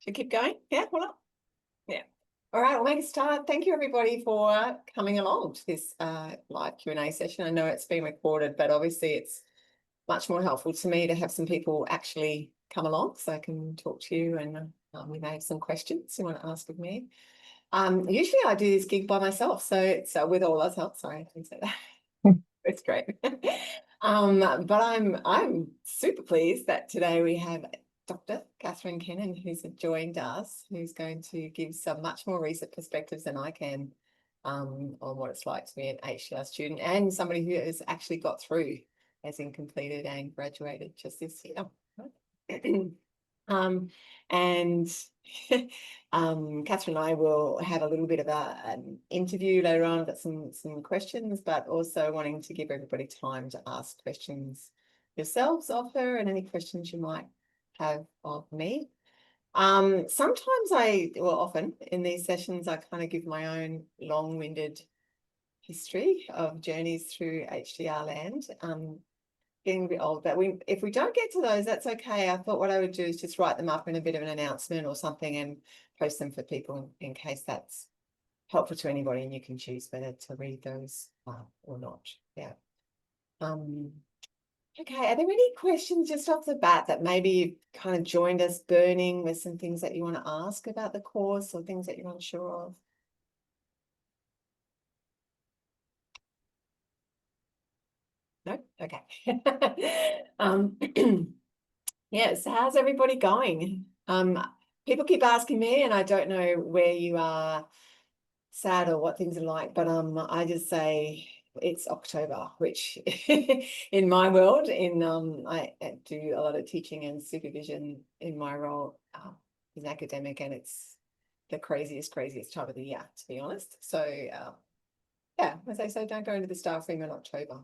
Should keep going? Yeah, hold on. Yeah. All right, we'll make a start. Thank you, everybody, for coming along to this live Q&A session. I know it's been recorded, but obviously it's much more helpful to me to have some people actually come along so I can talk to you, and we may have some questions you want to ask of me. Usually I do this gig by myself, so it's with all us help. Sorry, I didn't say that. It's great. But I'm super pleased that today we have Dr. Catherine Kennan, who's joined us, who's going to give some much more recent perspectives than I can on what it's like to be an HDR student, and somebody who has actually got through, as in completed and graduated just this year. And Catherine and I will have a little bit of an interview later on, got some questions, but also wanting to give everybody time to ask questions yourselves of her and any questions you might have of me. Sometimes often in these sessions, I kind of give my own long-winded history of journeys through HDR land. Getting a bit old, but if we don't get to those, that's okay. I thought what I would do is just write them up in a bit of an announcement or something and post them for people in case that's helpful to anybody, and you can choose whether to read those or not. Yeah. Okay, are there any questions just off the bat that maybe you've kind of joined us burning with some things that you want to ask about the course or things that you're unsure of? No? Okay. Yes, how's everybody going? People keep asking me, and I don't know where you are sad or what things are like, but I just say it's October, which in my world, I do a lot of teaching and supervision in my role as an academic, and it's the craziest time of the year, to be honest. So yeah, as I say, don't go into the staff room in October.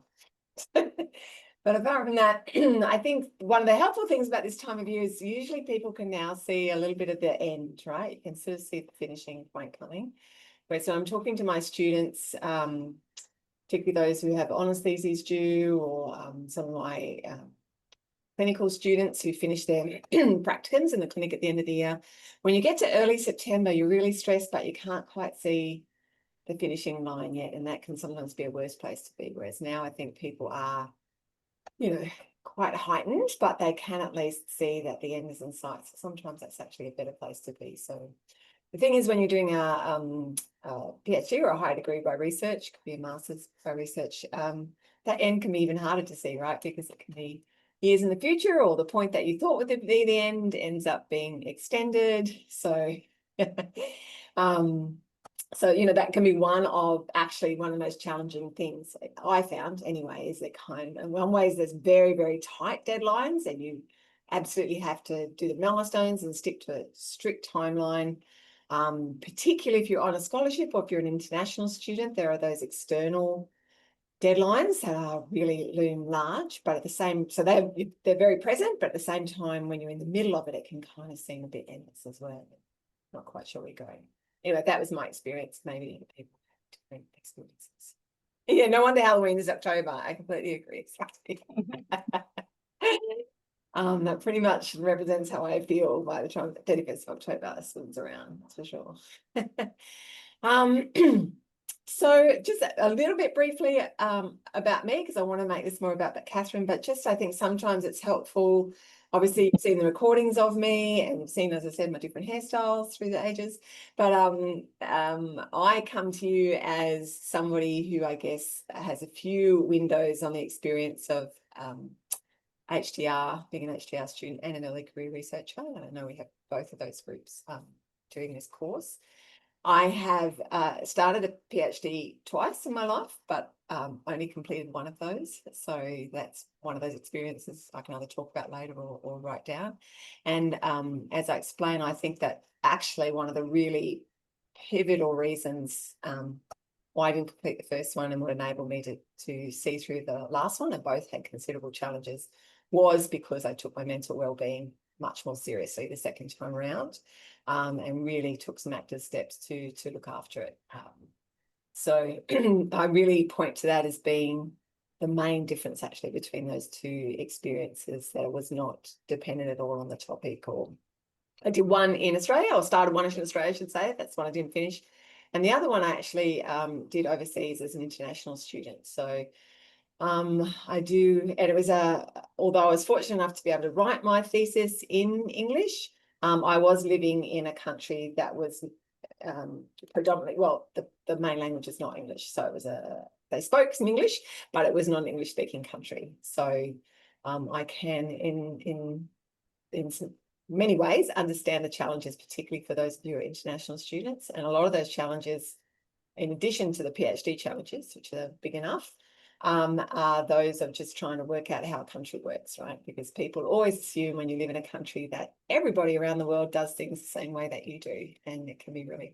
But apart from that, I think one of the helpful things about this time of year is usually people can now see a little bit of the end, right? You can sort of see the finishing point coming. So I'm talking to my students, particularly those who have honours theses due, or some of my clinical students who finish their practicums in the clinic at the end of the year. When you get to early September, you're really stressed, but you can't quite see the finishing line yet, and that can sometimes be a worse place to be. Whereas now I think people are, quite heightened, but they can at least see that the end is in sight. So sometimes that's actually a better place to be. So the thing is, when you're doing a PhD or a higher degree by research, could be a master's by research, that end can be even harder to see, right? Because it can be years in the future, or the point that you thought would be the end ends up being extended. So so, that can be one of the most challenging things I found anyway, is that in one ways there's very, very tight deadlines, and you absolutely have to do the milestones and stick to a strict timeline. Particularly if you're on a scholarship or if you're an international student, there are those external deadlines that are really loom large, but at the same, so they're very present, but at the same time, when you're in the middle of it, it can kind of seem a bit endless as well. Not quite sure where you're going. Anyway, that was my experience. Maybe people have different experiences. Yeah, no wonder Halloween is October. I completely agree. That pretty much represents how I feel by the time 31st of October swings around, that's for sure. So just a little bit briefly about me, because I want to make this more about Catherine, but just I think sometimes it's helpful. Obviously, you've seen the recordings of me and seen, as I said, my different hairstyles through the ages. But I come to you as somebody who I guess has a few windows on the experience of HDR, being an HDR student and an early career researcher. And I know we have both of those groups doing this course. I have started a PhD twice in my life, but only completed one of those. So that's one of those experiences I can either talk about later or write down. And as I explain, I think that actually one of the really pivotal reasons why I didn't complete the first one and what enabled me to see through the last one, and both had considerable challenges, was because I took my mental well-being much more seriously the second time around, and really took some active steps to look after it. So I really point to that as being the main difference actually between those two experiences, that it was not dependent at all on the topic or I did one in Australia, or started one in Australia, I should say. That's one I didn't finish. And the other one I actually did overseas as an international student. So I do, and it was although I was fortunate enough to be able to write my thesis in English, I was living in a country that was predominantly, well, the main language is not English. So it was they spoke some English, but it was not an English speaking country. So I can in many ways understand the challenges, particularly for those of you who are international students. And a lot of those challenges, in addition to the PhD challenges, which are big enough, are those of just trying to work out how a country works, right? Because people always assume when you live in a country that everybody around the world does things the same way that you do. And it can be really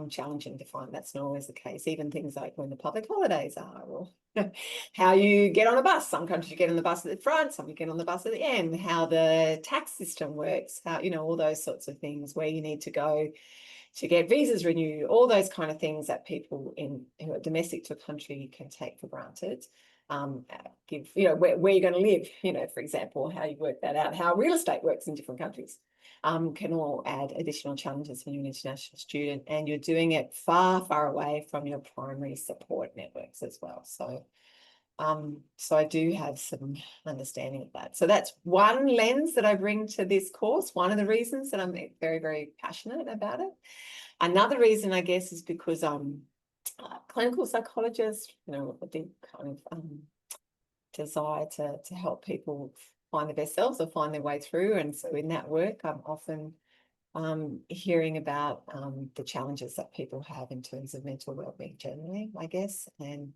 challenging to find that's not always the case. Even things like when the public holidays are, or how you get on a bus. Some countries you get on the bus at the front, some you get on the bus at the end, how the tax system works, how, all those sorts of things, where you need to go to get visas renewed, all those kind of things that people who are domestic to a country can take for granted. Give, where you're going to live, for example, how you work that out, how real estate works in different countries, can all add additional challenges when you're an international student, and you're doing it far, far away from your primary support networks as well. So I do have some understanding of that. So that's one lens that I bring to this course. One of the reasons that I'm very, very passionate about it. Another reason, I guess, is because I'm a clinical psychologist, a big kind of desire to help people find their best selves or find their way through. And so in that work, I'm often hearing about the challenges that people have in terms of mental wellbeing generally, I guess, and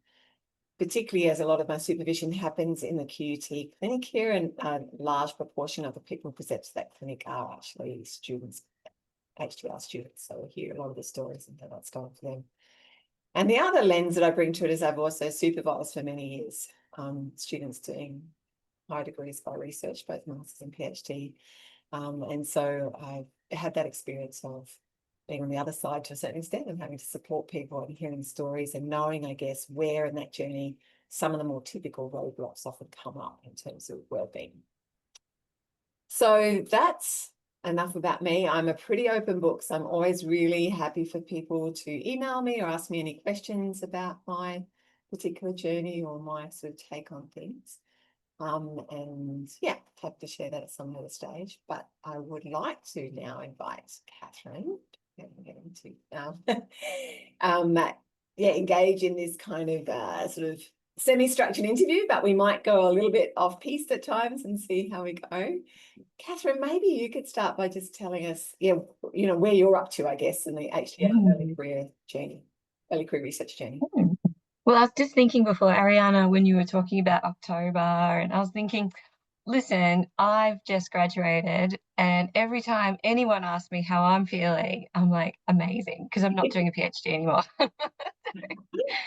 particularly as a lot of my supervision happens in the QUT clinic here, and a large proportion of the people who present to that clinic are actually students, HTR students. So we hear a lot of the stories and that's going for them. And the other lens that I bring to it is I've also supervised for many years students doing high degrees by research, both masters and PhD. And so I've had that experience of being on the other side to a certain extent and having to support people and hearing stories and knowing, I guess, where in that journey some of the more typical roadblocks often come up in terms of wellbeing. So that's enough about me. I'm a pretty open book, so I'm always really happy for people to email me or ask me any questions about my particular journey or my sort of take on things. And yeah, happy to share that at some other stage. But I would like to now invite Catherine engage in this kind of sort of semi-structured interview, but we might go a little bit off piste at times and see how we go. Catherine, maybe you could start by just telling us, where you're up to, I guess, in the HDR early career journey, early career research journey. Well, I was just thinking before, Ariana, when you were talking about October, and I was thinking, listen, I've just graduated, and every time anyone asks me how I'm feeling, I'm like, amazing, because I'm not doing a PhD anymore.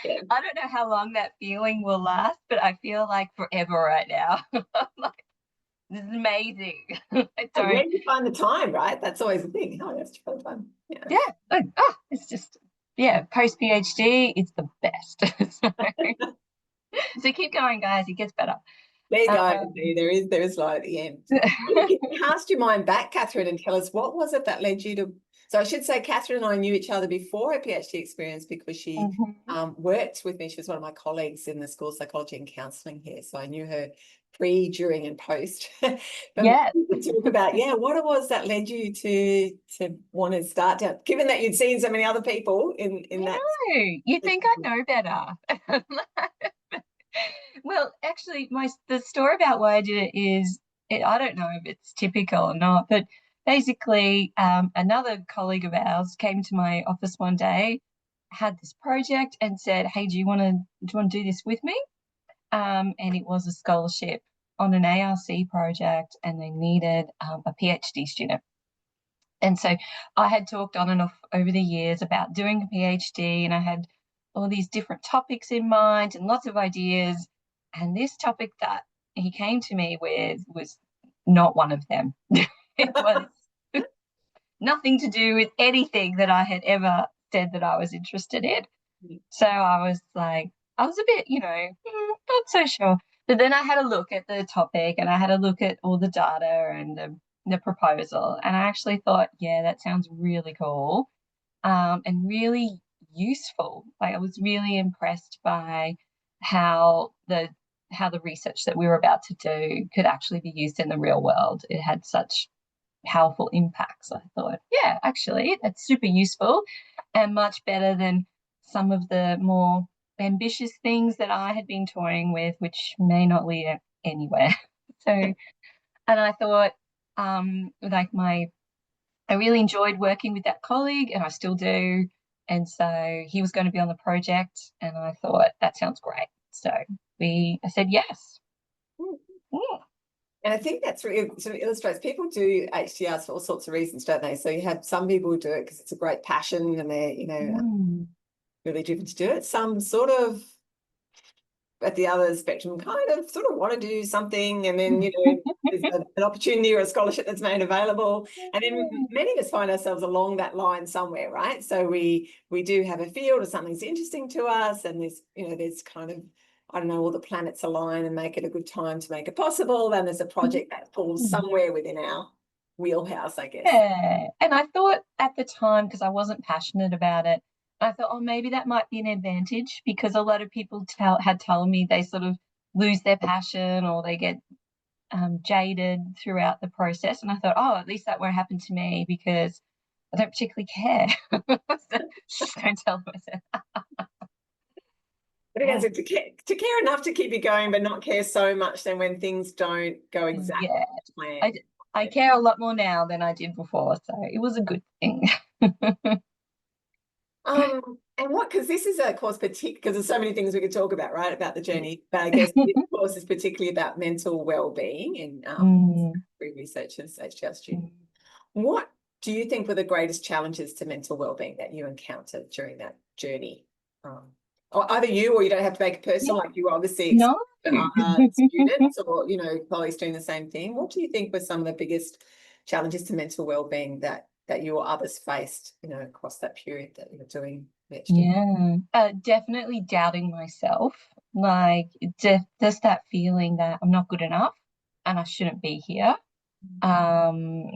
Yeah. I don't know how long that feeling will last, but I feel like forever right now. I'm like, this is amazing. Where do you find the time, right? That's always the thing. How else do you find the time? Yeah. It's just, post PhD, it's the best. So keep going, guys. It gets better. There you go. There is light at the end. You can cast your mind back, Catherine, and tell us what was it that led you to. So I should say, Catherine and I knew each other before her PhD experience because she worked with me. She was one of my colleagues in the School of Psychology and Counselling here. So I knew her pre, during, and post. But yeah. Talk about what it was that led you to want to start down, given that you'd seen so many other people in that. You think I know better. Well, actually, the story about why I did it is, I don't know if it's typical or not, but basically, another colleague of ours came to my office one day, had this project, and said, "Hey, do you want to do this with me?" And it was a scholarship on an ARC project, and they needed a PhD student. And so I had talked on and off over the years about doing a PhD, and I had all these different topics in mind and lots of ideas. And this topic that he came to me with was not one of them. It was nothing to do with anything that I had ever said that I was interested in. So I was a bit, not so sure. But then I had a look at the topic, and I had a look at all the data and the proposal, and I actually thought, yeah, that sounds really cool, and really useful. Like I was really impressed by how the how the research that we were about to do could actually be used in the real world. It had such powerful impacts. I thought, yeah, actually, that's super useful and much better than some of the more ambitious things that I had been toying with, which may not lead anywhere. So, and I thought, like I really enjoyed working with that colleague, and I still do. And so he was going to be on the project, and I thought that sounds great. So I said yes. Mm. And I think that's really sort of illustrates people do HDRs for all sorts of reasons, don't they? So you have some people who do it because it's a great passion and they're, Mm. really driven to do it. Some sort of at the other spectrum kind of sort of want to do something, and then there's an opportunity or a scholarship that's made available, and then many of us find ourselves along that line somewhere, right? So we do have a field or something's interesting to us, and there's kind of, I don't know, all the planets align and make it a good time to make it possible. Then there's a project that falls somewhere within our wheelhouse, I guess. Yeah. And I thought at the time, because I wasn't passionate about it, I thought, oh, maybe that might be an advantage because a lot of people had told me they sort of lose their passion or they get jaded throughout the process. And I thought, oh, at least that won't happen to me because I don't particularly care. Don't tell myself. But again, Yeah. so to care enough to keep you going, but not care so much then when things don't go exactly Yeah. as planned. I care a lot more now than I did before. So it was a good thing. And because this is a course particular, because there's so many things we could talk about, right, about the journey, but I guess this course is particularly about mental well-being and Mm. researchers, HDR students. What do you think were the greatest challenges to mental well-being that you encountered during that journey? Or either you, or you don't have to make it personal, like you obviously No. students or colleagues doing the same thing. What do you think were some of the biggest challenges to mental well-being that you or others faced, across that period that you were doing PhD? Yeah, definitely doubting myself. Like just that feeling that I'm not good enough and I shouldn't be here.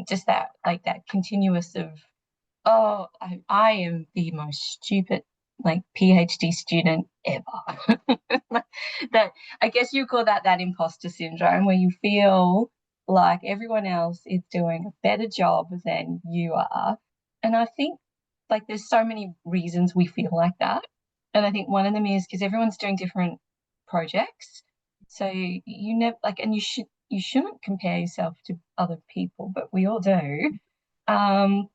Just that like that continuous of, oh, I am the most stupid like PhD student ever. That I guess you call that imposter syndrome where you feel like everyone else is doing a better job than you are. And I think like there's so many reasons we feel like that. And I think one of them is because everyone's doing different projects. So you never like, and you shouldn't compare yourself to other people, but we all do. Um,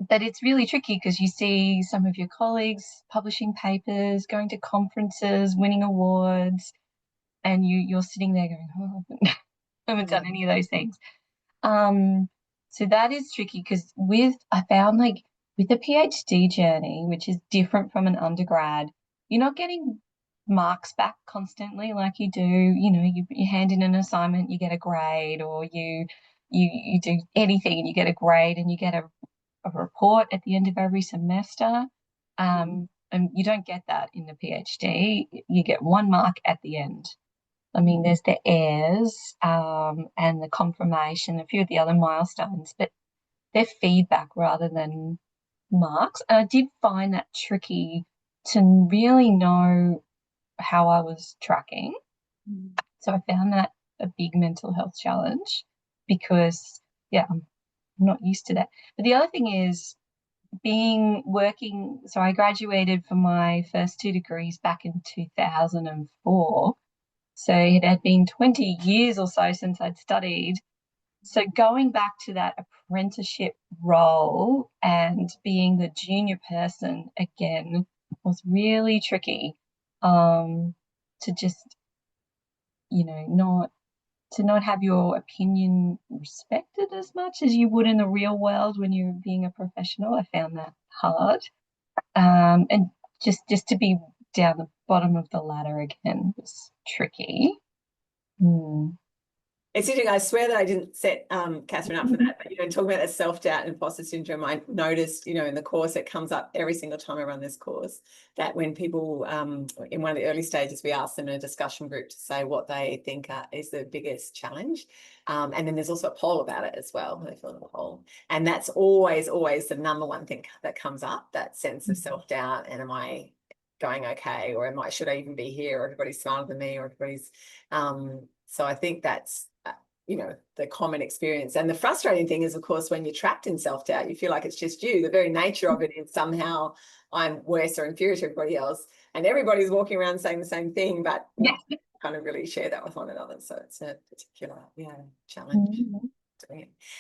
but it's really tricky because you see some of your colleagues publishing papers, going to conferences, winning awards, and you're sitting there going, oh, I haven't done any of those things. Um, so that is tricky because I found like with the PhD journey, which is different from an undergrad, you're not getting marks back constantly like you do. You hand in an assignment, you get a grade, or you do anything and you get a grade and you get a report at the end of every semester. And you don't get that in the PhD. You get 1 mark at the end. I mean, there's the airs and the confirmation, a few of the other milestones, but they're feedback rather than marks. And I did find that tricky to really know how I was tracking. So I found that a big mental health challenge because, yeah, I'm not used to that. But the other thing is so I graduated from my first 2 degrees back in 2004. So it had been 20 years or so since I'd studied. So going back to that apprenticeship role and being the junior person again was really tricky. To just, not to not have your opinion respected as much as you would in the real world when you're being a professional. I found that hard. And just to be down the bottom of the ladder again was tricky. Mm. It's interesting. I swear that I didn't set Catherine up for that. But, talking about that self-doubt and imposter syndrome, I noticed, in the course, it comes up every single time I run this course, that when people, in one of the early stages, we ask them in a discussion group to say what they think is the biggest challenge. And then there's also a poll about it as well. They fill in a poll. And that's always, always the number one thing that comes up, that sense of self-doubt. And am I going okay? Or should I even be here? Or everybody's smarter than me, or everybody's, so I think that's, the common experience. And the frustrating thing is, of course, when you're trapped in self-doubt, you feel like it's just you. The very nature of it is somehow I'm worse or inferior to everybody else. And everybody's walking around saying the same thing, but not kind of really share that with one another. So it's a particular, challenge.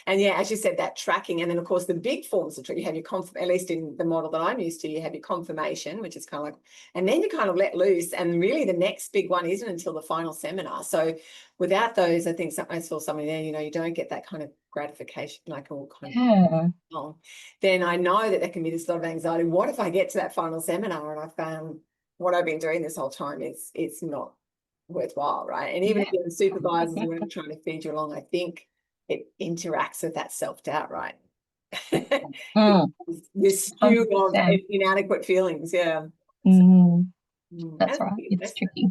And as you said, that tracking, and then of course the big forms of track, you have your at least in the model that I'm used to, you have your confirmation, which is kind of like, and then you kind of let loose, and really the next big one isn't until the final seminar. So without those, I think I saw something there, you don't get that kind of gratification, like all kind of then I know that there can be this lot of anxiety. What if I get to that final seminar and I found what I've been doing this whole time is it's not worthwhile, right? And even if you're the supervisors who are trying to feed you along, I think it interacts with that self-doubt, right? This stew of inadequate feelings, That's right. It's tricky.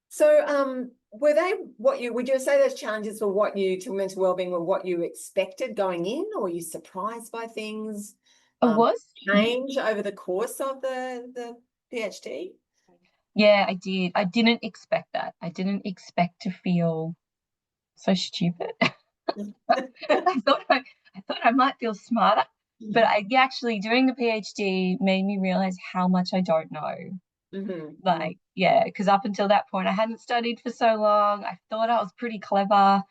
So would you say those challenges were what you, to mental wellbeing, were what you expected going in, or were you surprised by things change over the course of the PhD? Yeah, I did. I didn't expect that. I didn't expect to feel so stupid. I thought I might feel smarter, but I actually, doing the PhD made me realize how much I don't know. Because up until that point I hadn't studied for so long. I thought I was pretty clever,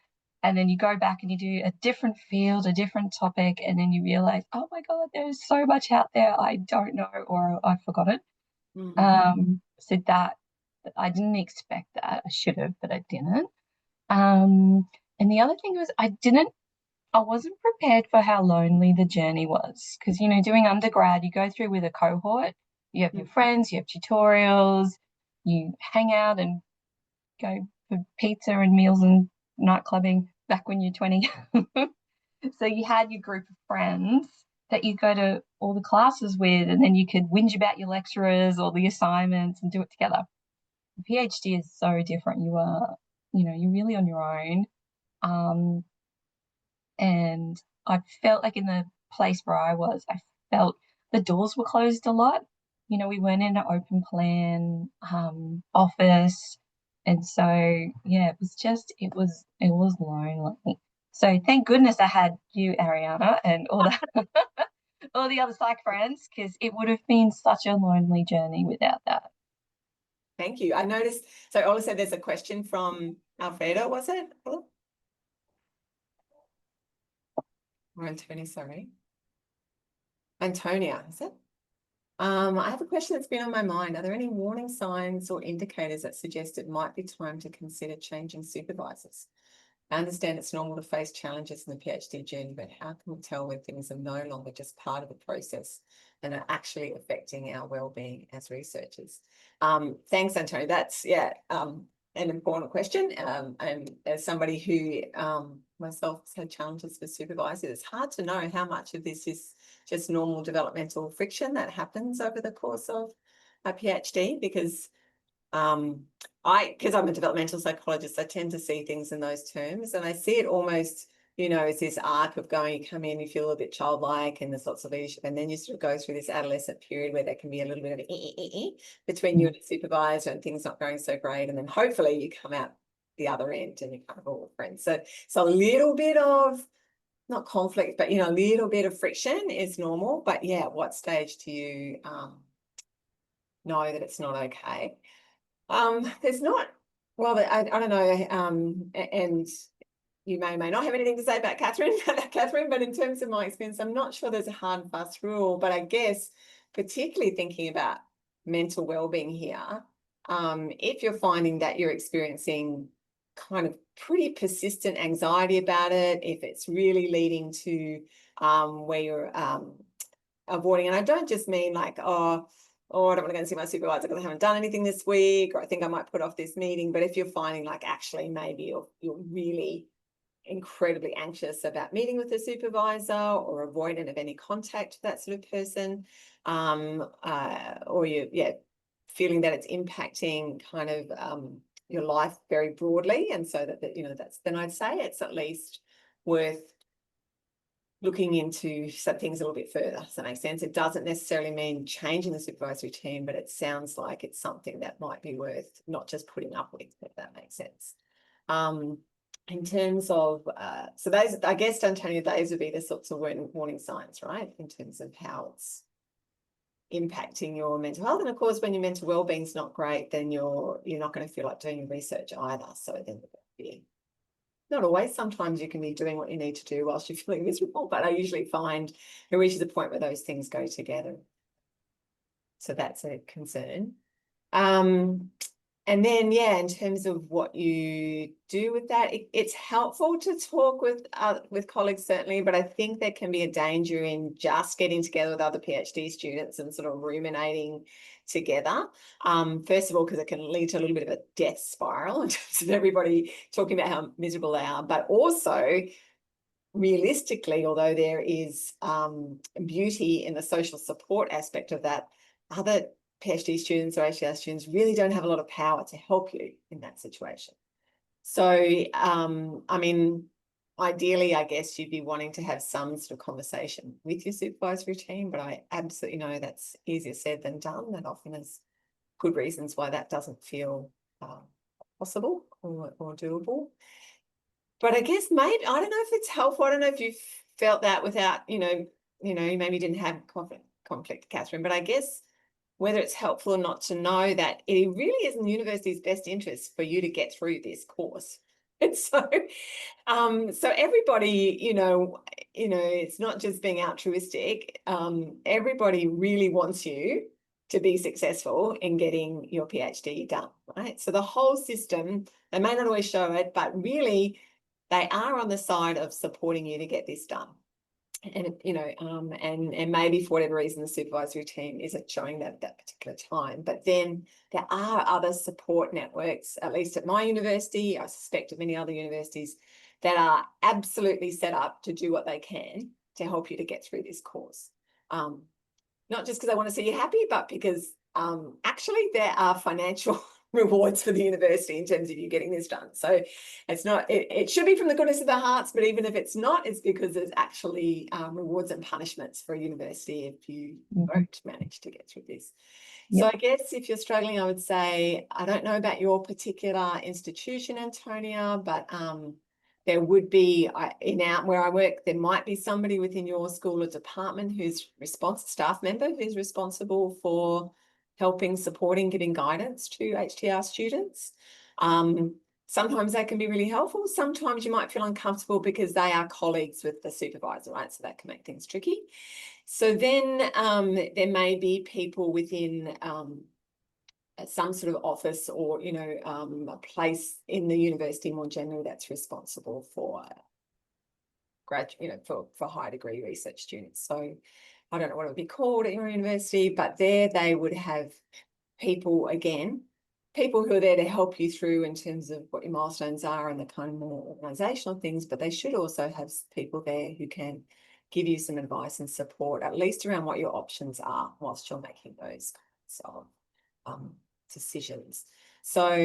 and then you go back and you do a different field, a different topic, and then you realize, oh my God, there's so much out there I don't know, or I've forgotten. So that I didn't expect that. I should have, but I didn't. And the other thing was I wasn't prepared for how lonely the journey was, because, doing undergrad, you go through with a cohort, you have your friends, you have tutorials, you hang out and go for pizza and meals and night clubbing back when you're 20. So you had your group of friends that you go to all the classes with, and then you could whinge about your lecturers or the assignments and do it together. The PhD is so different. You're really on your own. And I felt like in the place where I was, I felt the doors were closed a lot. We weren't in an open plan office. And so, it was lonely. So thank goodness I had you, Ariana, and all all the other psych friends, because it would have been such a lonely journey without that. Thank you. I noticed, so Ola said there's a question from Alfredo, was it? Or Antonia, sorry. Antonia, is it? I have a question that's been on my mind. Are there any warning signs or indicators that suggest it might be time to consider changing supervisors? I understand it's normal to face challenges in the PhD journey, but how can we tell when things are no longer just part of the process and are actually affecting our well-being as researchers? Thanks, Antonio. That's, an important question. And as somebody who myself has had challenges with supervisors, it's hard to know how much of this is just normal developmental friction that happens over the course of a PhD, because because I'm a developmental psychologist, I tend to see things in those terms, and I see it almost, it's this arc of going, you come in, you feel a bit childlike, and there's lots of leadership, and then you sort of go through this adolescent period where there can be a little bit of between you and the supervisor, and things not going so great, and then hopefully you come out the other end and you're kind of all friends. So a little bit of, not conflict, but a little bit of friction is normal. But at what stage do you know that it's not okay? There's not, well, I don't know, and you may not have anything to say about Catherine, but in terms of my experience, I'm not sure there's a hard and fast rule, but I guess particularly thinking about mental well-being here, if you're finding that you're experiencing kind of pretty persistent anxiety about it, if it's really leading to where you're avoiding, and I don't just mean like, oh, I don't want to go and see my supervisor because I haven't done anything this week, or I think I might put off this meeting. But if you're finding like actually maybe you're really incredibly anxious about meeting with a supervisor or avoidant of any contact with that sort of person, or feeling that it's impacting kind of your life very broadly, and so that that's, then I'd say it's at least worth looking into some things a little bit further. Does that make sense? It doesn't necessarily mean changing the supervisory team, but it sounds like it's something that might be worth not just putting up with, if that makes sense. In terms of, so those, I guess, Antonio, those would be the sorts of warning signs, right? In terms of how it's impacting your mental health. And of course, when your mental well-being is not great, then you're not going to feel like doing your research either. So then not always. Sometimes you can be doing what you need to do whilst you're feeling miserable, but I usually find it reaches a point where those things go together. So that's a concern. And then, yeah, in terms of what you do with that, it's helpful to talk with colleagues, certainly, but I think there can be a danger in just getting together with other PhD students and sort of ruminating together. First of all, because it can lead to a little bit of a death spiral in terms of everybody talking about how miserable they are, but also realistically, although there is beauty in the social support aspect of that, other PhD students or HDR students really don't have a lot of power to help you in that situation. So, I mean, ideally, I guess you'd be wanting to have some sort of conversation with your supervisory team, but I absolutely know that's easier said than done. That often is good reasons why that doesn't feel possible or doable. But I guess maybe, I don't know if it's helpful. I don't know if you've felt that without, you maybe didn't have conflict, Catherine, but I guess whether it's helpful or not to know that it really is in the university's best interest for you to get through this course. And so, everybody, it's not just being altruistic. Everybody really wants you to be successful in getting your PhD done, right? So the whole system, they may not always show it, but really they are on the side of supporting you to get this done. And and maybe for whatever reason the supervisory team isn't showing that at that particular time, but then there are other support networks, at least at my university, I suspect at many other universities, that are absolutely set up to do what they can to help you to get through this course. Not just because I want to see you happy, but because actually there are financial rewards for the university in terms of you getting this done. So it's not, it should be from the goodness of their hearts, but even if it's not, it's because there's actually rewards and punishments for a university if you don't manage to get through this. Yep. So I guess if you're struggling, I would say, I don't know about your particular institution, Antonia, but there would be, where I work, there might be somebody within your school or department who's staff member who's responsible for helping, supporting, giving guidance to HTR students. Sometimes that can be really helpful. Sometimes you might feel uncomfortable because they are colleagues with the supervisor, right? So that can make things tricky. So then there may be people within some sort of office or, a place in the university more generally that's responsible for for high degree research students. So I don't know what it would be called at your university, but there they would have people who are there to help you through in terms of what your milestones are and the kind of more organizational things, but they should also have people there who can give you some advice and support, at least around what your options are whilst you're making those kinds of decisions. So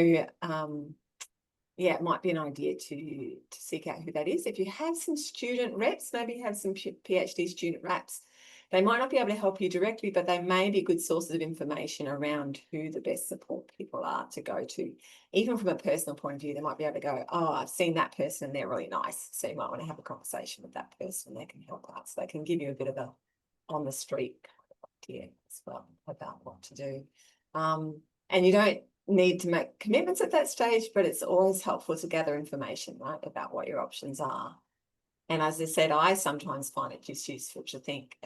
yeah, it might be an idea to seek out who that is. If you have some student reps, maybe have some PhD student reps, they might not be able to help you directly, but they may be good sources of information around who the best support people are to go to. Even from a personal point of view, they might be able to go, oh, I've seen that person and they're really nice. So you might want to have a conversation with that person. They can help out. So they can give you a bit of a on the street kind of idea as well about what to do. And you don't need to make commitments at that stage, but it's always helpful to gather information, right, about what your options are. And as I said, I sometimes find it just useful to think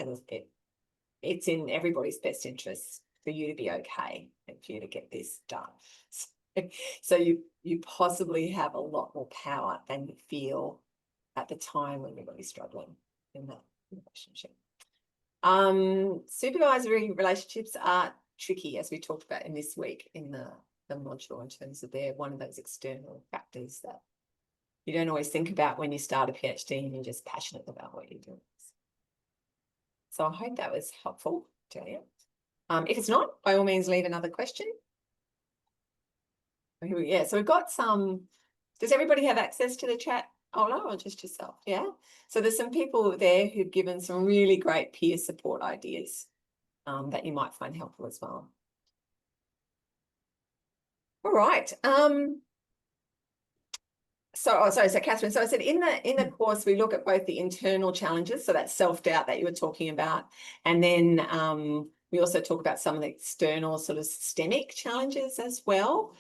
it's in everybody's best interest for you to be okay and for you to get this done. So you possibly have a lot more power than you feel at the time when you're really struggling in that relationship. Supervisory relationships are tricky, as we talked about in this week in the module, in terms of they're one of those external factors that you don't always think about when you start a PhD and you're just passionate about what you're doing. So I hope that was helpful, Julia. If it's not, by all means, leave another question. Yeah, so we've got some. Does everybody have access to the chat, Ola, or just yourself? Yeah. So there's some people there who've given some really great peer support ideas that you might find helpful as well. All right. So Catherine, so I said in the course, we look at both the internal challenges, so that self-doubt that you were talking about, and then we also talk about some of the external sort of systemic challenges as well.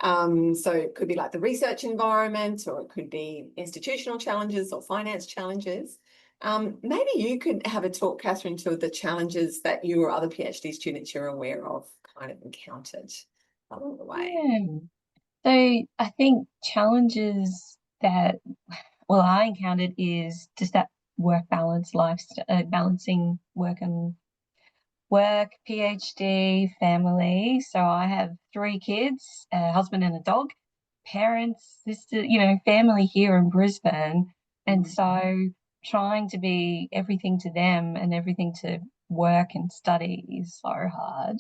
So it could be like the research environment, or it could be institutional challenges or finance challenges. Maybe you could have a talk, Catherine, to the challenges that you or other PhD students you're aware of kind of encountered along the way. Yeah. So I think challenges that, well, I encountered is just that work balance, balancing work, PhD, family. So I have 3 kids, a husband and a dog, parents, sister, family here in Brisbane. And so trying to be everything to them and everything to work and study is so hard.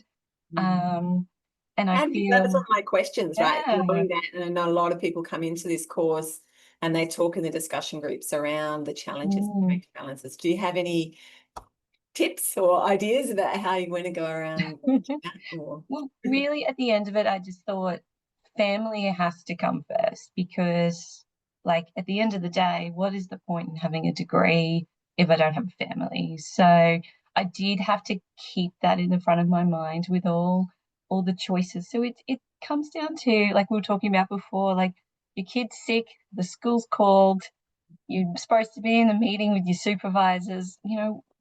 And I And that was one feel, of my questions, right? yeah, Knowing that, and I know a lot of people come into this course and they talk in the discussion groups around the challenges of mm. balances. Do you have any tips or ideas about how you want to go around that? Or... Well, really, at the end of it, I just thought family has to come first because, like, at the end of the day, what is the point in having a degree if I don't have a family? So I did have to keep that in the front of my mind with all the choices. So it comes down to, like we were talking about before, like your kid's sick, the school's called, you're supposed to be in the meeting with your supervisors.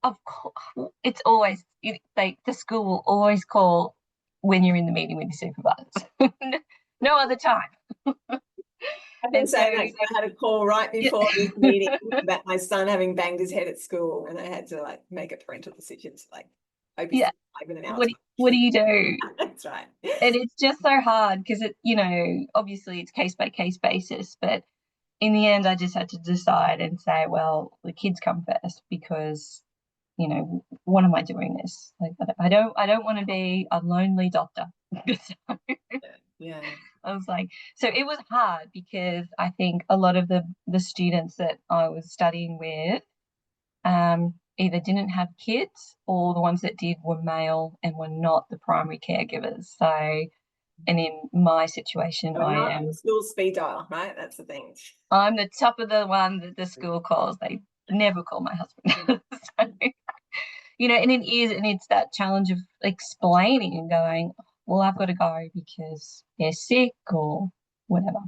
Of course, it's always the school will always call when you're in the meeting with your supervisors. No other time. I've been And so, saying that 'cause I had a call right before this meeting about my son having banged his head at school, and I had to like make a parental decision to like hope he's yeah, alive in an hour's what do time. you do? That's right. And it's just so hard because obviously it's case by case basis, but in the end, I just had to decide and say, well, the kids come first because what am I doing this? Like, I don't want to be a lonely doctor. So Yeah. I was like, so it was hard because I think a lot of the students that I was studying with either didn't have kids or the ones that did were male and were not the primary caregivers. So, and in my situation, We're not on school speed dial, right? That's the thing. I'm the top of the one that the school calls. They never call my husband. So, and it's that challenge of explaining and going, well, I've got to go because they're sick or whatever.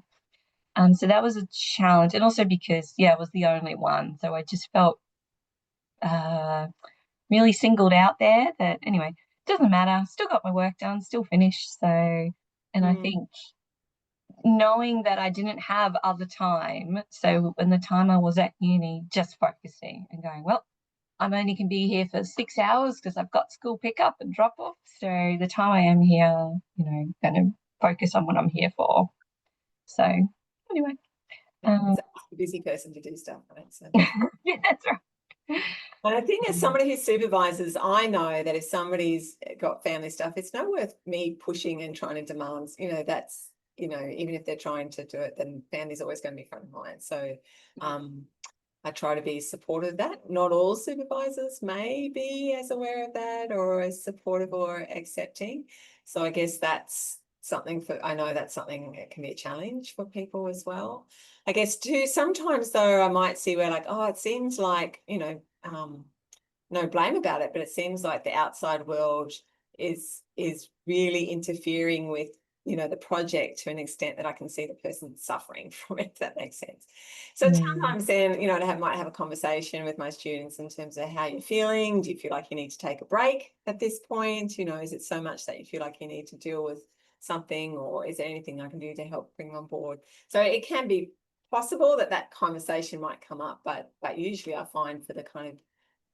So that was a challenge. And also because, I was the only one. So I just felt really singled out there that, anyway, it doesn't matter. Still got my work done, still finished. So, and I think knowing that I didn't have other time. So in the time I was at uni, just focusing and going, well, I'm only can be here for 6 hours because I've got school pickup and drop off. So the time I am here, going to focus on what I'm here for. So anyway, It's a busy person to do stuff, right? So. yeah, that's right. And I think as somebody who supervises, I know that if somebody's got family stuff, it's not worth me pushing and trying to demand, that's, even if they're trying to do it, then family's always going to be front of mind. So I try to be supportive of that. Not all supervisors may be as aware of that or as supportive or accepting. So I guess I know that's something that can be a challenge for people as well. I guess too, sometimes though, I might see where like, oh, it seems like, no blame about it, but it seems like the outside world is really interfering with the project to an extent that I can see the person suffering from it, if that makes sense. So sometimes then, I might have a conversation with my students in terms of how you're feeling. Do you feel like you need to take a break at this point? Is it so much that you feel like you need to deal with something, or is there anything I can do to help bring on board? So it can be possible that conversation might come up, but usually I find for the kind of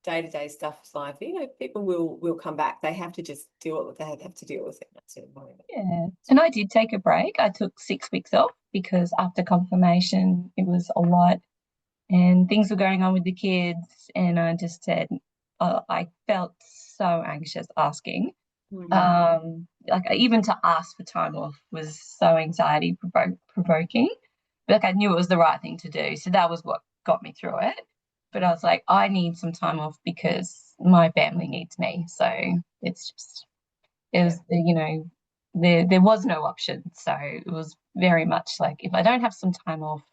day-to-day stuff is life, people will come back. They have to just deal with what they have to deal with it. That's it. Yeah. And I did take a break. I took 6 weeks off because after confirmation, it was a lot and things were going on with the kids. And I just said, I felt so anxious asking. Like even to ask for time off was so anxiety provoking. But like I knew it was the right thing to do. So that was what got me through it. But I was like, I need some time off because my family needs me. So it's just it was, there was no option. So it was very much like if I don't have some time off,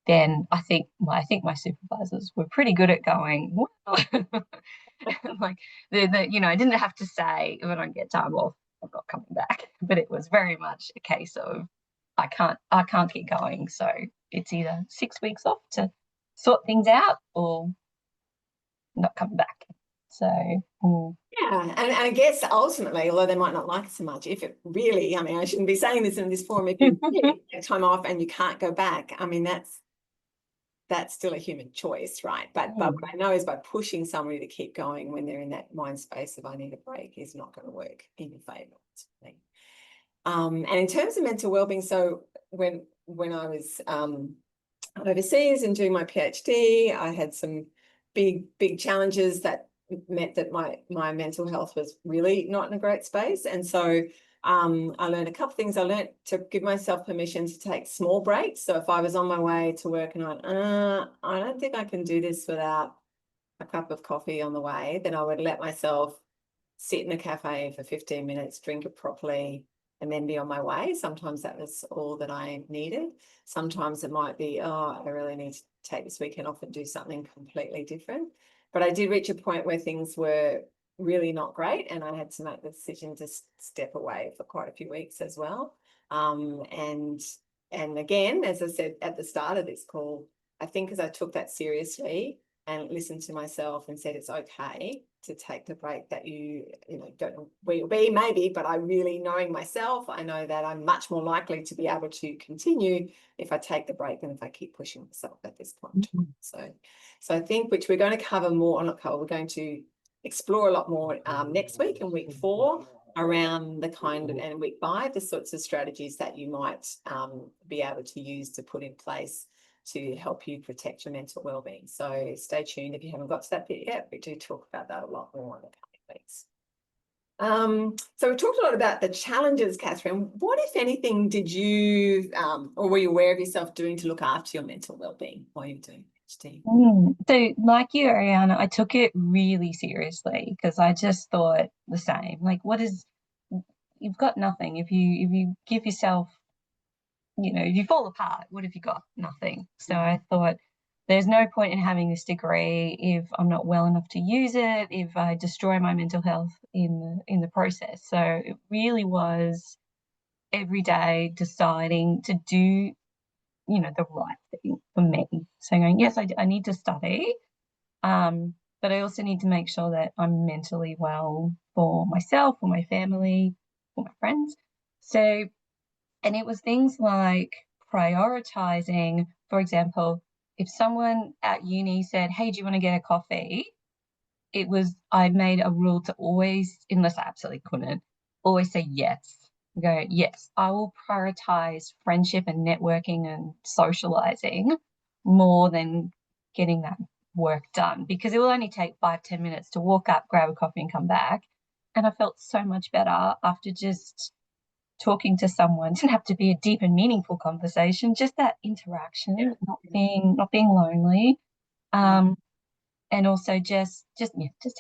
then I think my supervisors were pretty good at going, well, like I didn't have to say if I don't get time off, I'm not coming back. But it was very much a case of I can't keep going. So it's either 6 weeks off to sort things out or not coming back. So Yeah, and I guess ultimately, although they might not like it so much, if it really, I mean, I shouldn't be saying this in this forum, if you really get time off and you can't go back, I mean, that's still a human choice, right? But what I know is by pushing somebody to keep going when they're in that mind space of I need a break is not going to work in your favor. And in terms of mental well-being, so when I was overseas and doing my PhD, I had some big challenges that meant that my mental health was really not in a great space. And so I learned a couple of things. I learned to give myself permission to take small breaks. So if I was on my way to work and I went, I don't think I can do this without a cup of coffee on the way, then I would let myself sit in a cafe for 15 minutes, drink it properly, and then be on my way. Sometimes that was all that I needed. Sometimes it might be, I really need to take this weekend off and do something completely different. But I did reach a point where things were really not great, and I had to make the decision to step away for quite a few weeks as well. And again, as I said at the start of this call, I think as I took that seriously and listened to myself and said it's okay to take the break that you don't know where you'll be maybe, but I really, knowing myself, I know that I'm much more likely to be able to continue if I take the break than if I keep pushing myself at this point. So I think, which we're going to cover more, not cover, we're going to explore a lot more next week in week 4 around the kind of, and week 5, the sorts of strategies that you might be able to use to put in place to help you protect your mental well-being. So stay tuned if you haven't got to that bit yet. We do talk about that a lot more in the coming weeks. So we talked a lot about the challenges, Catherine. What, if anything, did you or were you aware of yourself doing to look after your mental well-being while you're doing PhD? So like you, Ariana, I took it really seriously because I just thought the same. Like, you've got nothing if you give yourself, if you fall apart, what have you got? Nothing. So I thought there's no point in having this degree if I'm not well enough to use it, if I destroy my mental health in the process. So it really was every day deciding to do, the right thing for me. So going, yes, I need to study, but I also need to make sure that I'm mentally well for myself, for my family, for my friends. So, and it was things like prioritizing, for example, if someone at uni said, hey, do you want to get a coffee? I made a rule to always, unless I absolutely couldn't, always say yes. Go, yes, I will prioritize friendship and networking and socializing more than getting that work done because it will only take 5-10 minutes to walk up, grab a coffee, and come back. And I felt so much better after just talking to someone. It didn't have to be a deep and meaningful conversation, just that interaction, not being lonely. And also just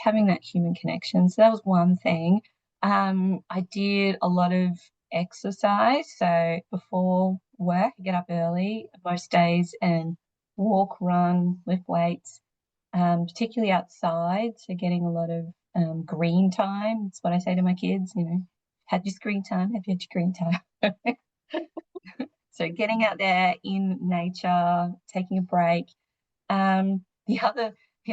having that human connection. So that was one thing. I did a lot of exercise. So before work, I get up early most days and walk, run, lift weights, particularly outside. So getting a lot of green time. That's what I say to my kids, have your screen time, have your green time. So getting out there in nature, taking a break. The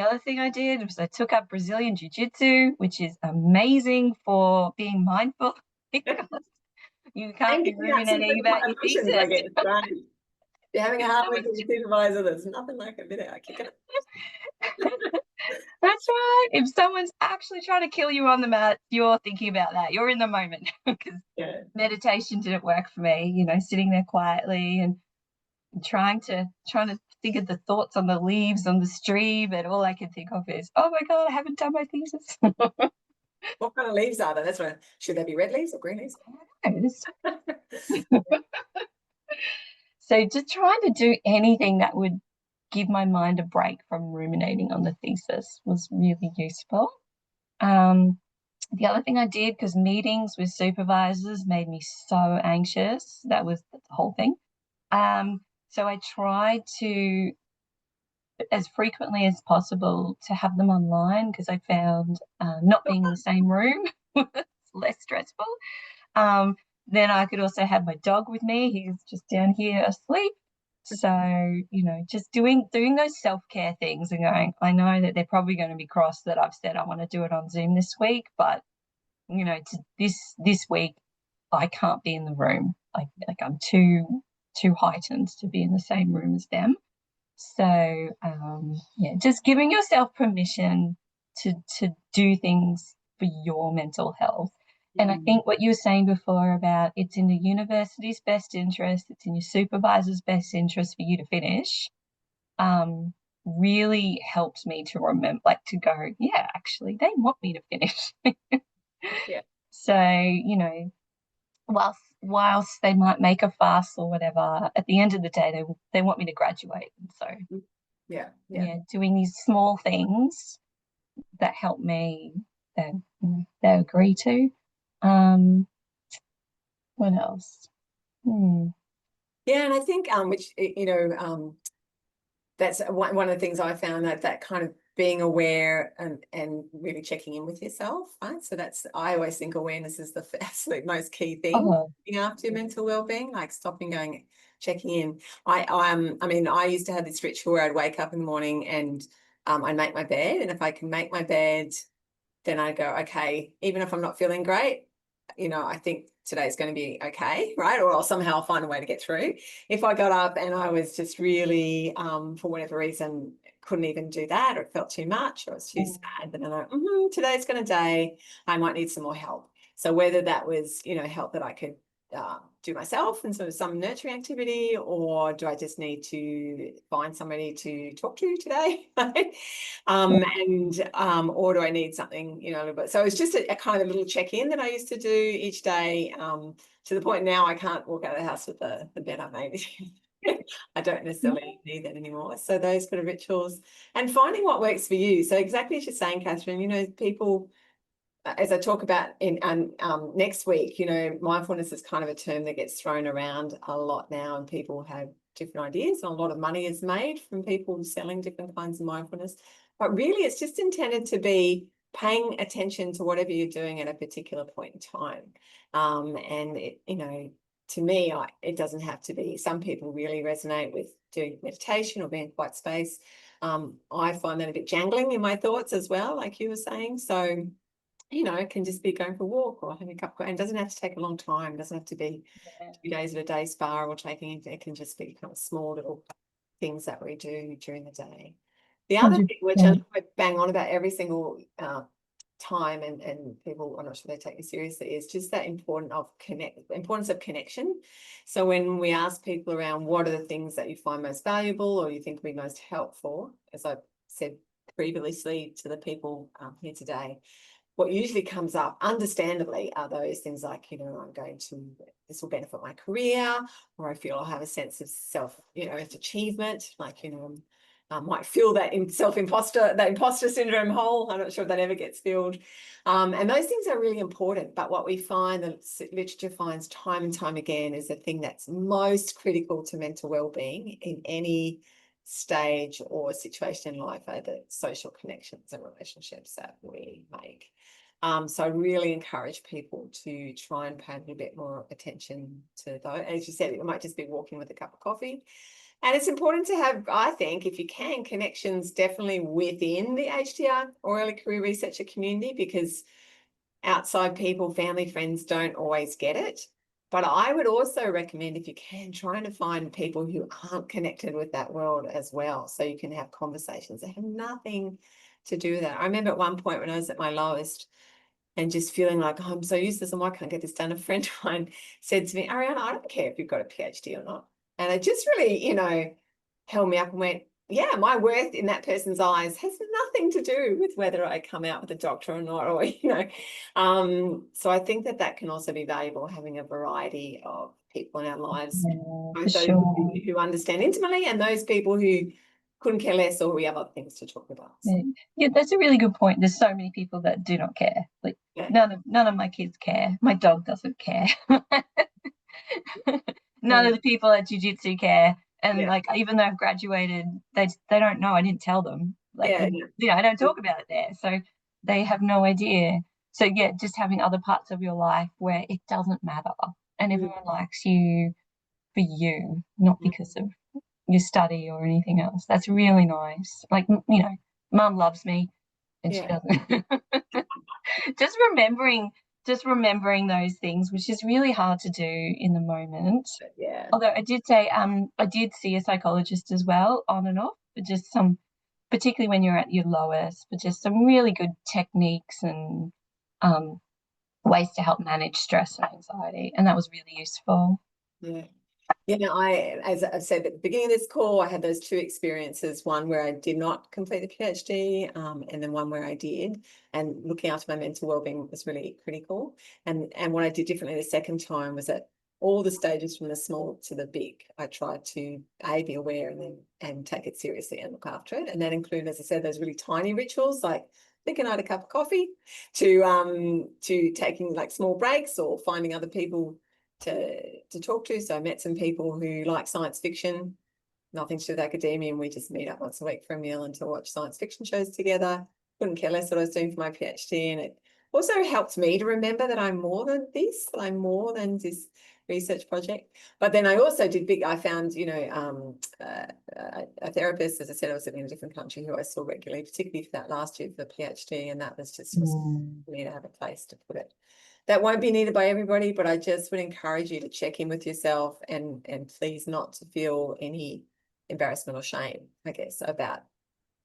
other thing I did was I took up Brazilian Jiu-Jitsu, which is amazing for being mindful because you can't And be getting out some ruminating about your emotions, I thesis. guess, right? You're having a hard week with your supervisor, there's nothing like a bit of a kicker. That's right. If someone's actually trying to kill you on the mat, you're thinking about that. You're in the moment because Yeah. meditation didn't work for me, sitting there quietly and trying to think of the thoughts on the leaves on the stream, and all I can think of is, oh my God, I haven't done my thesis. What kind of leaves are there? That's what. Should they be red leaves or green leaves? So just trying to do anything that would give my mind a break from ruminating on the thesis was really useful. The other thing I did, because meetings with supervisors made me so anxious, that was the whole thing. So I tried to, as frequently as possible, to have them online, because I found not being in the same room was less stressful. Then I could also have my dog with me. He's just down here asleep. So, just doing those self-care things and going, I know that they're probably going to be cross that I've said I want to do it on Zoom this week, but this week I can't be in the room. Like I'm too heightened to be in the same room as them. So yeah, just giving yourself permission to do things for your mental health. And I think what you were saying before about it's in the university's best interest, it's in your supervisor's best interest for you to finish, really helped me to remember, like to go, yeah, actually, they want me to finish. Yeah. So, whilst they might make a fuss or whatever, at the end of the day, they want me to graduate. And so, Yeah. Yeah. yeah, doing these small things that help me, that they agree to. What else? Yeah, and I think which that's one of the things I found, that kind of being aware and really checking in with yourself, right? So I always think awareness is the absolute most key thing Oh, looking after your mental well-being, like stopping, going, checking in. I mean, I used to have this ritual where I'd wake up in the morning and I'd make my bed, and if I can make my bed, then I go, okay, even if I'm not feeling great, I think today's going to be okay, right? Or I'll somehow find a way to get through. If I got up and I was just really, for whatever reason, couldn't even do that, or it felt too much, or it's too sad, then I'm like, today's going to day, I might need some more help. So whether that was, help that I could do myself and sort of some nurturing activity, or do I just need to find somebody to talk to today? Or do I need something, a little bit. So it's just a kind of a little check-in that I used to do each day, to the point now I can't walk out of the house with the bed I made. I don't necessarily need that anymore. So those kind of rituals and finding what works for you. So exactly as you're saying, Catherine, people, as I talk about in next week, mindfulness is kind of a term that gets thrown around a lot now, and people have different ideas, and a lot of money is made from people selling different kinds of mindfulness. But really, it's just intended to be paying attention to whatever you're doing at a particular point in time. And to me, it doesn't have to be. Some people really resonate with doing meditation or being in quiet space. I find that a bit jangling in my thoughts as well, like you were saying. So it can just be going for a walk or having a cup of coffee. And it doesn't have to take a long time. It doesn't have to be 2 days of a day spa or it can just be kind of small little things that we do during the day. The other thing, which I bang on about every single time, and people, I'm not sure they take it seriously, is just that importance of connection. So when we ask people around what are the things that you find most valuable or you think will be most helpful, as I said previously to the people here today, what usually comes up, understandably, are those things like, this will benefit my career, or I feel I'll have a sense of self, achievement, like, I might feel that imposter syndrome hole. I'm not sure if that ever gets filled. And those things are really important. But what we find, the literature finds time and time again, is the thing that's most critical to mental well-being in any stage or situation in life are the social connections and relationships that we make. So I really encourage people to try and pay a little bit more attention to those. As you said, it might just be walking with a cup of coffee. And it's important to have, I think, if you can, connections definitely within the HTR or early career researcher community, because outside people, family, friends don't always get it. But I would also recommend, if you can, trying to find people who aren't connected with that world as well, so you can have conversations that have nothing to do that. I remember at one point when I was at my lowest and just feeling like, oh, I'm so useless and why can't I get this done? A friend of mine said to me, Ariana, I don't care if you've got a PhD or not. And it just really, held me up and went, yeah, my worth in that person's eyes has nothing to do with whether I come out with a doctor or not, so I think that can also be valuable, having a variety of people in our lives, Yeah, for both those sure. who understand intimately and those people who couldn't care less or we have other things to talk about. So, Yeah. Yeah, that's a really good point. There's so many people that do not care. Like yeah, none of my kids care. My dog doesn't care. None yeah, of the people at jiu-jitsu care. And yeah, like even though I've graduated, they don't know. I didn't tell them. Like yeah, I don't talk about it there. So they have no idea. So yeah, just having other parts of your life where it doesn't matter and yeah. everyone likes you for you, not because of your study or anything else. That's really nice. Like, mum loves me and she Yeah. doesn't. just remembering, just remembering those things, which is really hard to do in the moment. Yeah. Although I did say, I did see a psychologist as well, on and off, but just some, particularly when you're at your lowest, but just some really good techniques and um, ways to help manage stress and anxiety. And that was really useful. Yeah. As I've said at the beginning of this call, I had those two experiences, one where I did not complete the PhD, and then one where I did. And looking after my mental wellbeing was really critical. And what I did differently the second time was that all the stages from the small to the big, I tried to be aware and take it seriously and look after it. And that included, as I said, those really tiny rituals like thinking I had a cup of coffee, to taking like small breaks or finding other people to talk to. So I met some people who like science fiction, nothing to do with academia, and we just meet up once a week for a meal and to watch science fiction shows together. Couldn't care less what I was doing for my PhD, and it also helped me to remember that I'm more than this, that I'm more than this research project. But then I also I found, a therapist, as I said, I was living in a different country, who I saw regularly, particularly for that last year for the PhD, and that was just Mm. for me to have a place to put it. That won't be needed by everybody, but I just would encourage you to check in with yourself and please not to feel any embarrassment or shame, I guess, about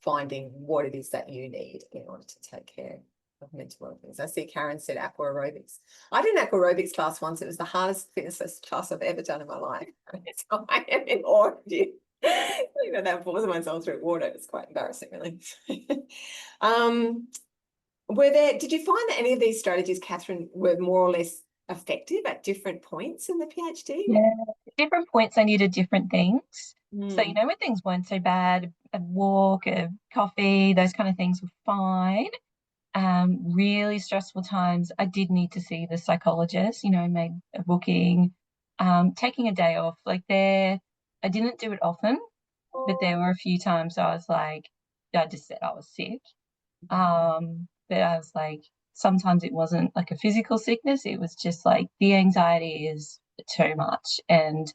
finding what it is that you need in order to take care of mental well-being. I see Karen said aqua aerobics. I did an aqua aerobics class once. It was the hardest fitness class I've ever done in my life. So I am in awe of you. That forcing myself through water. It's quite embarrassing, really. um, did you find that any of these strategies, Catherine, were more or less effective at different points in the PhD? Yeah, at different points I needed different things. So, Mm. when things weren't so bad, a walk, a coffee, those kind of things were fine. Really stressful times, I did need to see the psychologist, made a booking, taking a day off. I didn't do it often, but there were a few times I was like, I just said I was sick. But I was like, sometimes it wasn't like a physical sickness, it was just like the anxiety is too much. And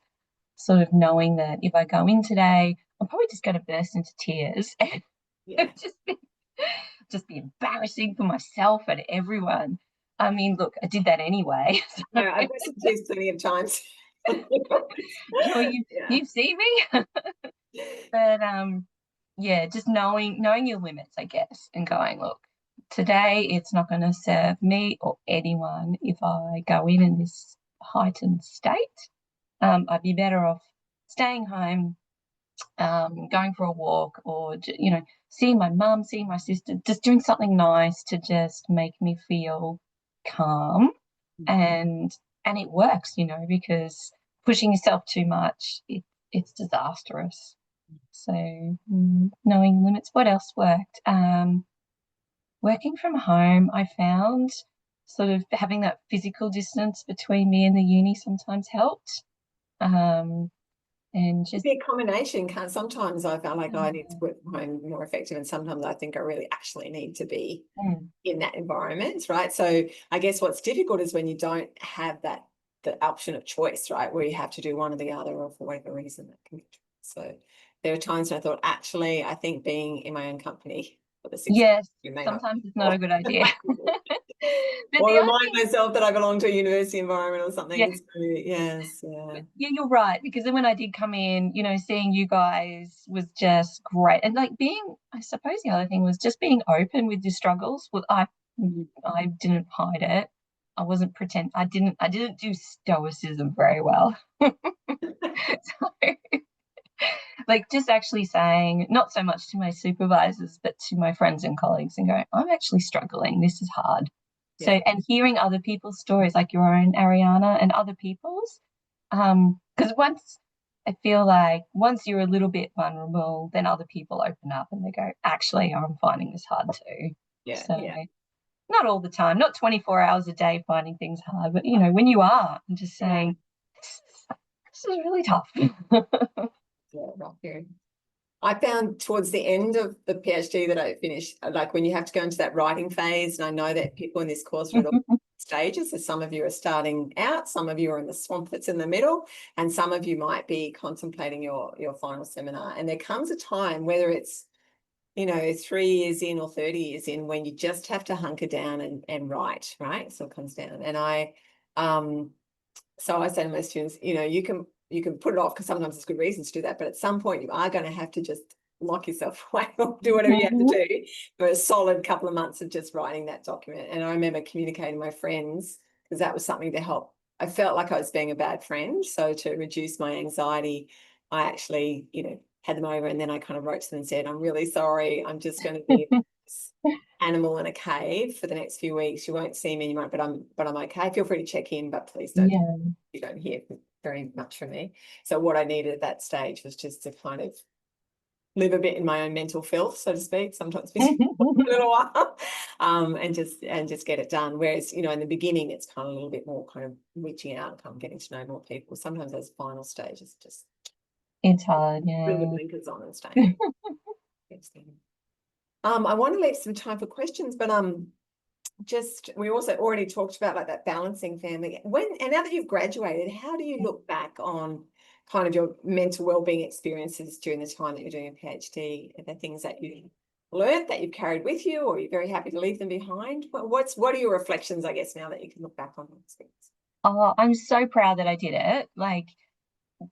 sort of knowing that if I go in today, I'm probably just going to burst into tears and Yeah. just be embarrassing for myself and everyone. I mean, look, I did that anyway. No, I've got some tears plenty of times. Well, Yeah. you've seen me, but yeah, just knowing your limits, I guess, and going, look, today it's not going to serve me or anyone if I go in this heightened state. I'd be better off staying home, going for a walk, or seeing my mum, seeing my sister, just doing something nice to just make me feel calm, and it works, because pushing yourself too much, it's disastrous. So knowing limits. What else worked? Working from home, I found sort of having that physical distance between me and the uni sometimes helped. And just Be a combination. Sometimes I felt like I need to work from home more effective, and sometimes I think I really actually need to be in that environment, right? So I guess what's difficult is when you don't have the option of choice, right? Where you have to do one or the other, or for whatever reason that can be. So there are times when I thought, actually, I think being in my own company for the 6 yes, you may not. sometimes it's not a good idea. But Or the other remind thing, myself that I belong to a university environment or something. yeah, So, yes, yeah. yeah, you're right. Because then when I did come in, seeing you guys was just great. And like I suppose the other thing was just being open with your struggles. Well, I didn't hide it. I wasn't pretend. I didn't do stoicism very well. So, like just actually saying, not so much to my supervisors, but to my friends and colleagues and going, I'm actually struggling. This is hard. So, Yeah, and hearing other people's stories, like your own, Ariana, and other people's, because I feel like once you're a little bit vulnerable, then other people open up and they go, actually, I'm finding this hard too. yeah, So, yeah, not all the time, not 24 hours a day finding things hard, but when you are, and just yeah, saying, this is really tough. yeah, rock period. I found towards the end of the PhD that I finished, like when you have to go into that writing phase, and I know that people in this course are at all stages. So some of you are starting out, some of you are in the swamp that's in the middle, and some of you might be contemplating your final seminar. And there comes a time, whether it's 3 years in or 30 years in, when you just have to hunker down and write, right? So it comes down. And so I say to my students, you can put it off because sometimes there's good reasons to do that, but at some point you are going to have to just lock yourself away or do whatever you have to do for a solid couple of months of just writing that document. And I remember communicating to my friends because that was something to help. I felt like I was being a bad friend. So to reduce my anxiety, I actually, had them over and then I kind of wrote to them and said, I'm really sorry. I'm just going to be this animal in a cave for the next few weeks. You won't see me, but I'm okay. Feel free to check in, but please don't. Yeah. You don't hear very much from me. So what I needed at that stage was just to kind of live a bit in my own mental filth, so to speak, sometimes for a little while, and just get it done. Whereas, in the beginning, it's kind of a little bit more kind of reaching out and kind of getting to know more people. Sometimes those final stages just It's hard, putting the yeah. blinkers on and staying in. I want to leave some time for questions, but we also already talked about like that balancing family. And now that you've graduated, how do you look back on kind of your mental well-being experiences during the time that you're doing a PhD? Are there things that you learned that you've carried with you, or are you very happy to leave them behind? What are your reflections, I guess, now that you can look back on those things? Oh, I'm so proud that I did it. Like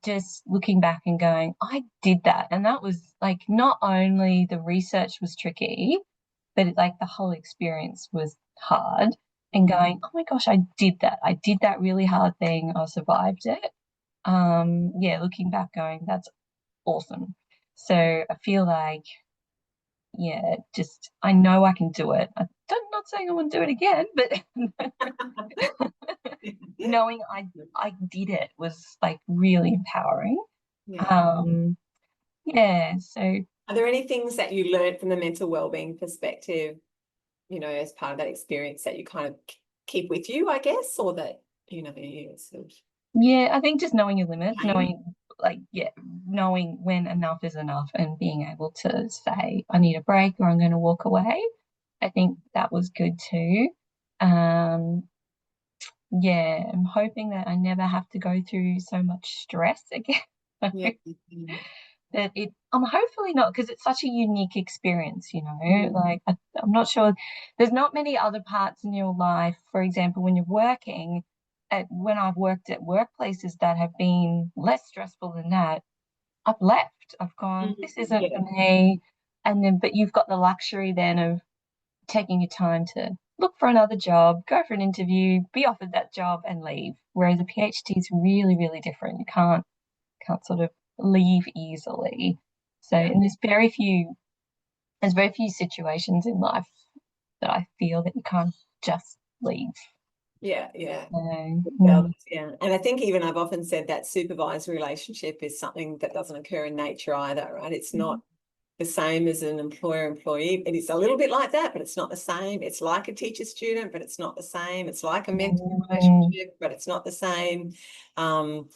just looking back and going, I did that. And that was like not only the research was tricky, but like the whole experience was hard. And going, oh my gosh, I did that. I did that really hard thing. I survived it. Yeah, looking back, going, that's awesome. So I feel like, yeah, just I know I can do it. I'm not saying I want to do it again, but knowing I did it was like really empowering. Yeah. Um, yeah, so Are there any things that you learned from the mental well-being perspective, as part of that experience that you kind of keep with you, I guess, or that, you sort of yeah, I think just knowing your limits, pain? knowing when enough is enough and being able to say, I need a break or I'm going to walk away. I think that was good too. Um, yeah, I'm hoping that I never have to go through so much stress again. Yeah. That I'm hopefully not, because it's such a unique experience, Mm. like I'm not sure there's not many other parts in your life, for example, when you're working when I've worked at workplaces that have been less stressful than that, I've left. I've gone, Mm. this isn't Yeah. for me. And then, but you've got the luxury then of taking your time to look for another job, go for an interview, be offered that job and leave. Whereas a PhD is really, really different. You can't sort of leave easily. So, Yeah. and there's very few situations in life that I feel that you can't just leave. Yeah. Yeah. So, Well, yeah. And I think even I've often said that supervisor relationship is something that doesn't occur in nature either, right? It's not the same as an employer-employee. It is a little bit like that, but it's not the same. It's like a teacher-student, but it's not the same. It's like a mentor relationship, but it's not the same.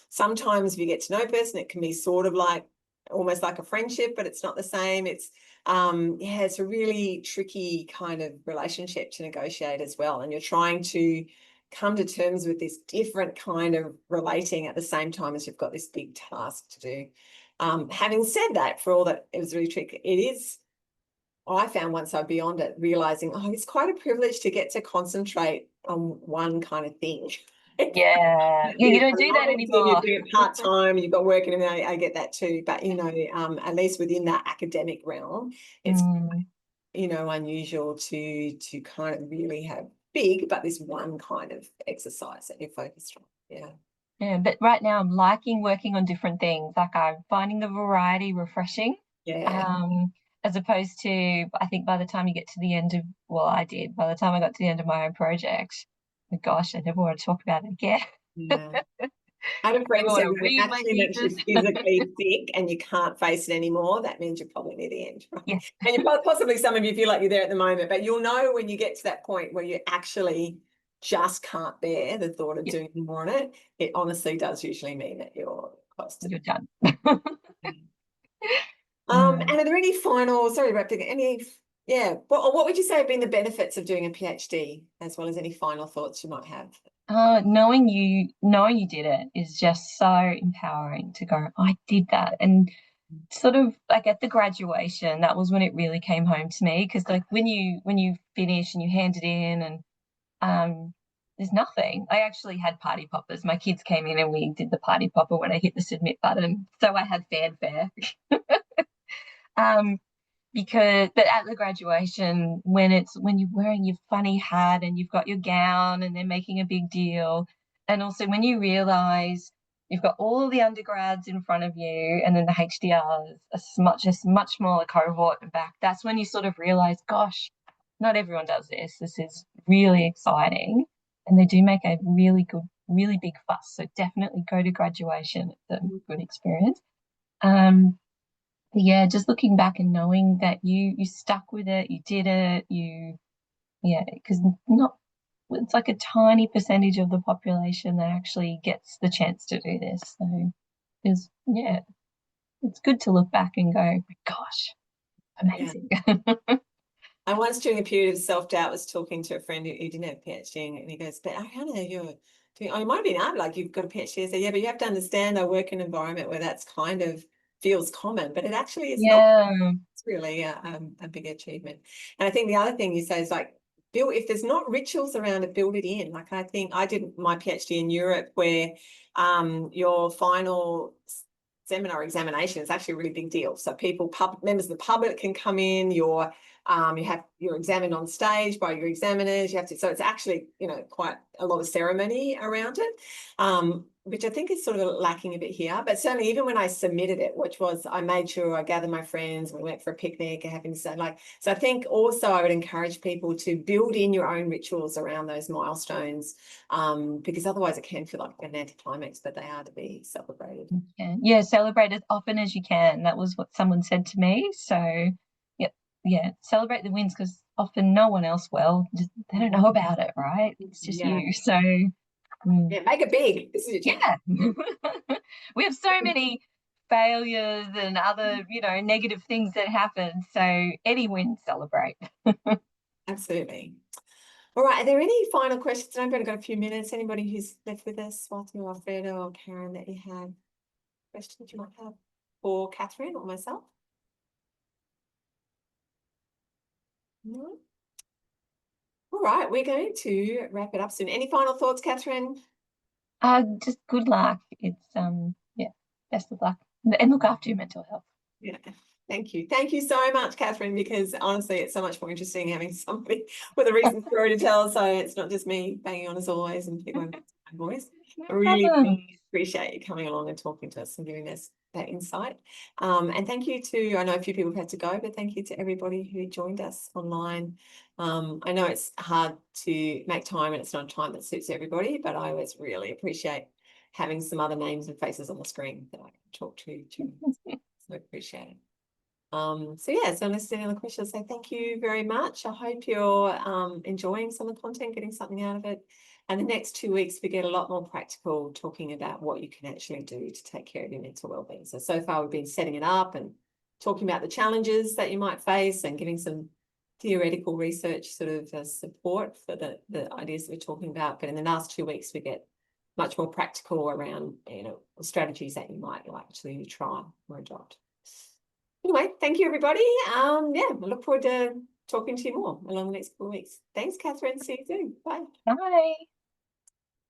Sometimes if you get to know a person, it can be sort of like almost like a friendship, but it's not the same. It's a really tricky kind of relationship to negotiate as well. And you're trying to come to terms with this different kind of relating at the same time as you've got this big task to do. Having said that, for all that it was really tricky, it is I found once I'm beyond it, realizing, oh, it's quite a privilege to get to concentrate on one kind of thing. Yeah. Yeah, you You don't I do love that it, you're anymore. doing it part-time, you've got work, and I get that too. But at least within that academic realm, it's Mm. unusual to kind of really have big, but this one kind of exercise that you're focused on. Yeah. Yeah, but right now I'm liking working on different things. Like I'm finding the variety refreshing. Yeah. Um, as opposed to, I think by the time you get to the end of, well, I did, by the time I got to the end of my own project, oh gosh, I never want to talk about it again. Yeah. I had a Never friend want said to when it read my actually makes thesis. you physically sick and you can't face it anymore, that means you're probably near the end, right? Yeah. And possibly some of you feel like you're there at the moment, but you'll know when you get to that point where you actually just can't bear the thought of Yeah, doing more on it. It honestly does usually mean that you're close to you're done. the Mm. and are there any final, sorry about any, yeah, what would you say have been the benefits of doing a PhD, as well as any final thoughts you might have? Knowing you did it is just so empowering to go, I did that. And sort of like at the graduation, that was when it really came home to me. Because like when you finish and you hand it in and there's nothing. I actually had party poppers. My kids came in and we did the party popper when I hit the submit button. So I had fanfare. um but at the graduation, when you're wearing your funny hat and you've got your gown and they're making a big deal, and also when you realize you've got all of the undergrads in front of you and then the HDRs, a much smaller cohort and back, that's when you sort of realize, gosh, not everyone does this. This is really exciting, and they do make a really big fuss. So definitely go to graduation. It's a good experience. um yeah, just looking back and knowing that you stuck with it, you did it, yeah, because not it's like a tiny percentage of the population that actually gets the chance to do this. So yeah, it's good to look back and go, oh my gosh, Yeah. amazing. I once, during a period of self-doubt, was talking to a friend who didn't have a PhD, and he goes, but Ariana, you're doing, oh, you might have been out, like you've got a PhD. I said, yeah, but you have to understand I work in an environment where that's kind of feels common, but it actually is not. Yeah. It's really a big achievement. And I think the other thing you say is like, build, if there's not rituals around it, build it in. Like I think I did my PhD in Europe where your final seminar examination is actually a really big deal. So members of the public can come in, you're examined on stage by your examiners. You have to, so it's actually, quite a lot of ceremony around it, which I think is sort of lacking a bit here. But certainly, even when I submitted it, which was, I made sure I gathered my friends, we went for a picnic and having so so I think also I would encourage people to build in your own rituals around those milestones, because otherwise it can feel like an anticlimax, but they are to be celebrated. Yeah, celebrate as often as you can. That was what someone said to me. So yeah, celebrate the wins because often no one else will. They don't know about it, right? It's just Yeah. you. So Yeah, make it big. This is your chance. yeah, we have so many failures and other, negative things that happen. So any win, celebrate. Absolutely. All right. Are there any final questions? I've only got a few minutes. Anybody who's left with us, Walter or Alfredo or Karen, that you have questions you might have for Catherine or myself? No. All right. We're going to wrap it up soon. Any final thoughts, Catherine? Just good luck. It's yeah, best of luck. And look after your mental health. Yeah. Thank you. Thank you so much, Catherine, because honestly, it's so much more interesting having somebody with a recent story to tell. So it's not just me banging on as always and people have my voice. No I really, problem. really appreciate you coming along and talking to us and giving us that insight. And thank you to, I know a few people have had to go, but thank you to everybody who joined us online. I know it's hard to make time and it's not a time that suits everybody, but I always really appreciate having some other names and faces on the screen that I can talk to. So appreciate it. So yeah, so unless there's any other questions, say thank you very much. I hope you're enjoying some of the content, getting something out of it. And the next 2 weeks, we get a lot more practical, talking about what you can actually do to take care of your mental wellbeing. So far we've been setting it up and talking about the challenges that you might face and giving some theoretical research sort of support for the ideas that we're talking about. But in the last 2 weeks, we get much more practical around, strategies that you might like to try or adopt. Anyway, thank you, everybody. Yeah, I look forward to talking to you more along the next couple of weeks. Thanks, Catherine. See you soon. Bye. Bye.